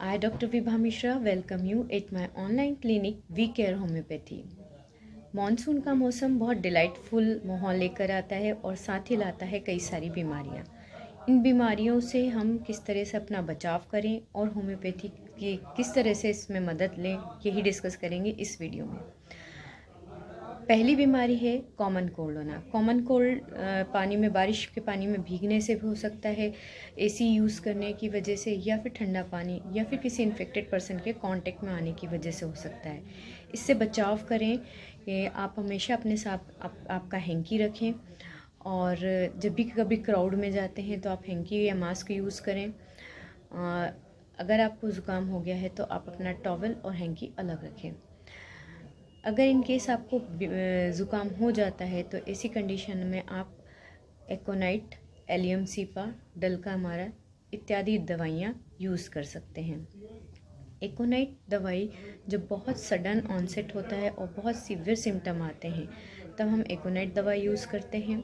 I, Dr. Vibha Mishra, welcome you at my online clinic We Care Homeopathy। Monsoon का मौसम बहुत delightful माहौल लेकर आता है और साथ ही लाता है कई सारी बीमारियां। इन बीमारियों से हम किस तरह से अपना बचाव करें और होम्योपैथी की किस तरह से इसमें मदद लें, यही डिस्कस करेंगे इस वीडियो में। पहली बीमारी है कॉमन कोल्ड होना। कॉमन कोल्ड पानी में, बारिश के पानी में भीगने से भी हो सकता है, एसी यूज़ करने की वजह से, या फिर ठंडा पानी, या फिर किसी इन्फेक्टेड पर्सन के कांटेक्ट में आने की वजह से हो सकता है। इससे बचाव करें कि आप हमेशा अपने साथ आपका हैंकी रखें, और जब भी कभी क्राउड में जाते हैं तो आप हैंकी या मास्क यूज़ करें। अगर आपको ज़ुकाम हो गया है तो आप अपना टॉवल और हैंकी अलग रखें। अगर इन केस आपको ज़ुकाम हो जाता है तो ऐसी कंडीशन में आप एकोनाइट, एलियम सीपा, डल्कामारा इत्यादि दवाइयाँ यूज़ कर सकते हैं। एकोनाइट दवाई जब बहुत सडन ऑनसेट होता है और बहुत सीवियर सिम्टम आते हैं तब हम एकोनाइट दवाई यूज़ करते हैं।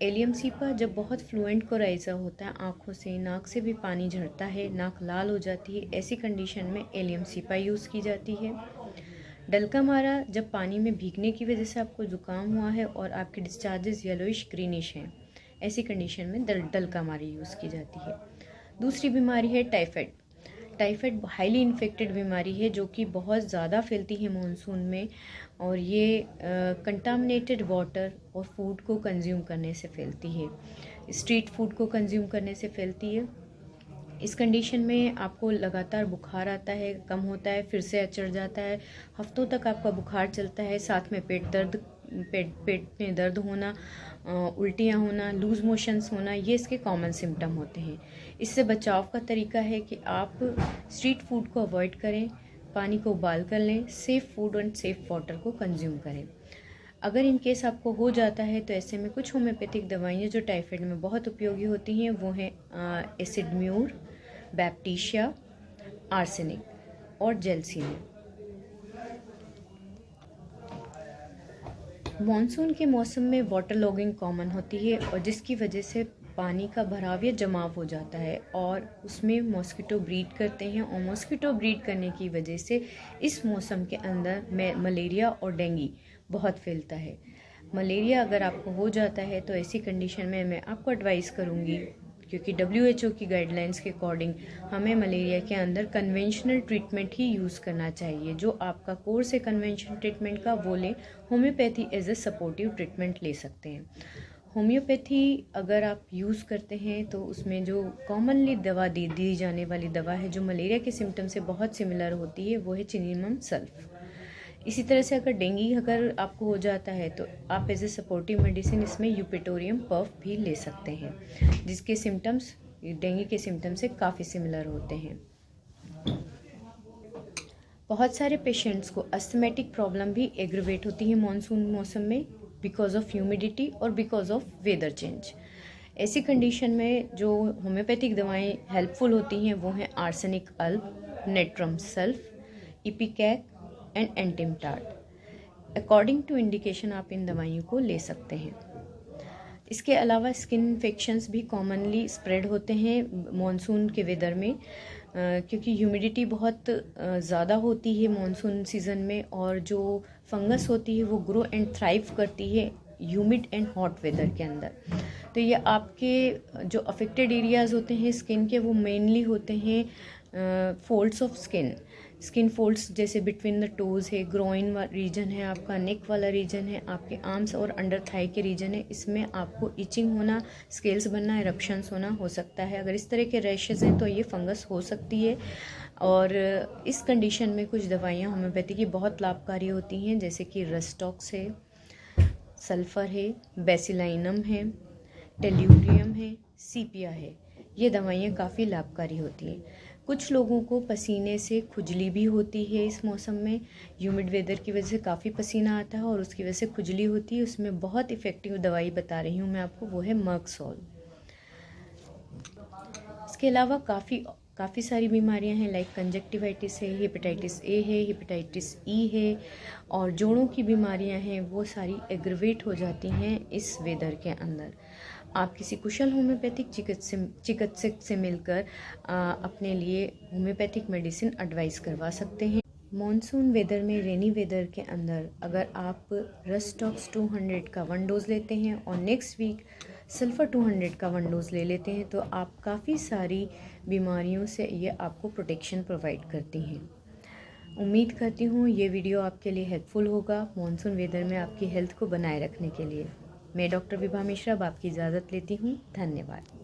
एलियम सीपा जब बहुत फ्लुएंट कोराइज़ा होता है, आँखों से, नाक से भी पानी झड़ता है, नाक लाल हो जाती है, ऐसी कंडीशन में एलियम सीपा यूज़ की जाती है। डल्कामारा जब पानी में भीगने की वजह से आपको ज़ुकाम हुआ है और आपके डिस्चार्जेस येलोइश ग्रीनिश हैं, ऐसी कंडीशन में डल्कामारा यूज़ की जाती है। दूसरी बीमारी है टाइफाइड। टाइफाइड हाईली इन्फेक्टेड बीमारी है जो कि बहुत ज़्यादा फैलती है मानसून में, और ये कंटामिनेटेड वाटर और फूड को कंज्यूम करने से फैलती है, स्ट्रीट फूड को कंज्यूम करने से फैलती है। इस कंडीशन में आपको लगातार बुखार आता है, कम होता है, फिर से चढ़ जाता है, हफ्तों तक आपका बुखार चलता है, साथ में पेट में दर्द होना, उल्टियाँ होना, लूज़ मोशंस होना, ये इसके कॉमन सिम्टम होते हैं। इससे बचाव का तरीका है कि आप स्ट्रीट फूड को अवॉइड करें, पानी को उबाल कर लें, safe food and safe water को कंज्यूम करें। अगर इन केस आपको हो जाता है तो ऐसे में कुछ होम्योपैथिक दवाइयाँ जो टाइफाइड में बहुत उपयोगी होती हैं वो हैं एसिडम्यूर, बैप्टीशिया, आर्सेनिक और जेलसीन। मॉनसून के मौसम में वाटर लॉगिंग कॉमन होती है और जिसकी वजह से पानी का भराव या जमाव हो जाता है और उसमें मॉस्किटो ब्रीड करते हैं, और मॉस्किटो ब्रीड करने की वजह से इस मौसम के अंदर मलेरिया और डेंगू बहुत फैलता है। मलेरिया अगर आपको हो जाता है तो ऐसी कंडीशन में मैं आपको एडवाइस करूँगी, क्योंकि WHO की गाइडलाइंस के अकॉर्डिंग हमें मलेरिया के अंदर कन्वेंशनल ट्रीटमेंट ही यूज़ करना चाहिए। जो आपका कोर्स है कन्वेंशनल ट्रीटमेंट का वो लें, homeopathy as a supportive treatment ले सकते हैं। होम्योपैथी अगर आप यूज़ करते हैं तो उसमें जो कॉमनली दवा दी जाने वाली दवा है जो मलेरिया के सिम्टम से बहुत सिमिलर होती है वो है चिनिमम सल्फ। इसी तरह से अगर आपको हो जाता है तो आप एज ए सपोर्टिव मेडिसिन इसमें यूपेटोरियम पफ भी ले सकते हैं, जिसके सिम्टम्स डेंगू के सिम्टम से काफ़ी सिमिलर होते हैं। बहुत सारे पेशेंट्स को अस्थमेटिक प्रॉब्लम भी एग्रवेट होती है मानसून मौसम में बिकॉज ऑफ ह्यूमिडिटी और बिकॉज ऑफ वेदर चेंज। ऐसी कंडीशन में जो होम्योपैथिक दवाएं हेल्पफुल होती हैं वो हैं arsenic alb, natrum sulph, ipecac and antim tart. According to indication आप इन दवाइयों को ले सकते हैं। इसके अलावा स्किन इन्फेक्शंस भी कॉमनली स्प्रेड होते हैं मॉनसून के वेदर में, क्योंकि ह्यूमिडिटी बहुत ज़्यादा होती है मॉनसून सीज़न में, और जो फंगस होती है वो ग्रो एंड थ्राइव करती है ह्यूमिड एंड हॉट वेदर के अंदर। तो ये आपके जो अफेक्टेड एरियाज़ होते हैं स्किन के वो मेनली होते हैं फोल्ड्स ऑफ स्किन फोल्ड्स, जैसे बिटवीन द टोज़ है, ग्रोइन रीजन है, आपका नेक वाला रीजन है, आपके आर्म्स और अंडर थाई के रीजन है, इसमें आपको इचिंग होना, स्केल्स बनना, इरप्शंस होना हो सकता है। अगर इस तरह के रैशेज़ हैं तो ये फंगस हो सकती है, और इस कंडीशन में कुछ दवाइयाँ होम्योपैथी की बहुत लाभकारी होती हैं, जैसे कि रस्टॉक्स है, सल्फ़र है, बेसिलाइनम है, टेल्यूरियम है, सीपिया है। ये दवाइयाँ काफ़ी लाभकारी होती हैं। कुछ लोगों को पसीने से खुजली भी होती है इस मौसम में, ह्यूमिड वेदर की वजह से काफ़ी पसीना आता है और उसकी वजह से खुजली होती है। उसमें बहुत इफ़ेक्टिव दवाई बता रही हूँ मैं आपको, वो है मर्कसोल। इसके अलावा काफ़ी सारी बीमारियां हैं, लाइक कंजक्टिवाइटिस है, हेपेटाइटिस ए है, हेपेटाइटिस ई है, और जोड़ों की बीमारियां हैं, वो सारी एग्रवेट हो जाती हैं इस वेदर के अंदर। आप किसी कुशल होम्योपैथिक चिकित्सक से मिलकर अपने लिए होम्योपैथिक मेडिसिन एडवाइस करवा सकते हैं। मॉनसून वेदर में, रेनी वेदर के अंदर अगर आप रस्टॉक्स 200 का 1 डोज़ लेते हैं और नेक्स्ट वीक सल्फ़र 200 का 1 डोज़ ले लेते हैं तो आप काफ़ी सारी बीमारियों से ये आपको प्रोटेक्शन प्रोवाइड करती हैं। उम्मीद करती हूँ ये वीडियो आपके लिए हेल्पफुल होगा मॉनसून वेदर में आपकी हेल्थ को बनाए रखने के लिए। मैं डॉक्टर विभा मिश्रा अब आपकी इजाज़त लेती हूँ। धन्यवाद।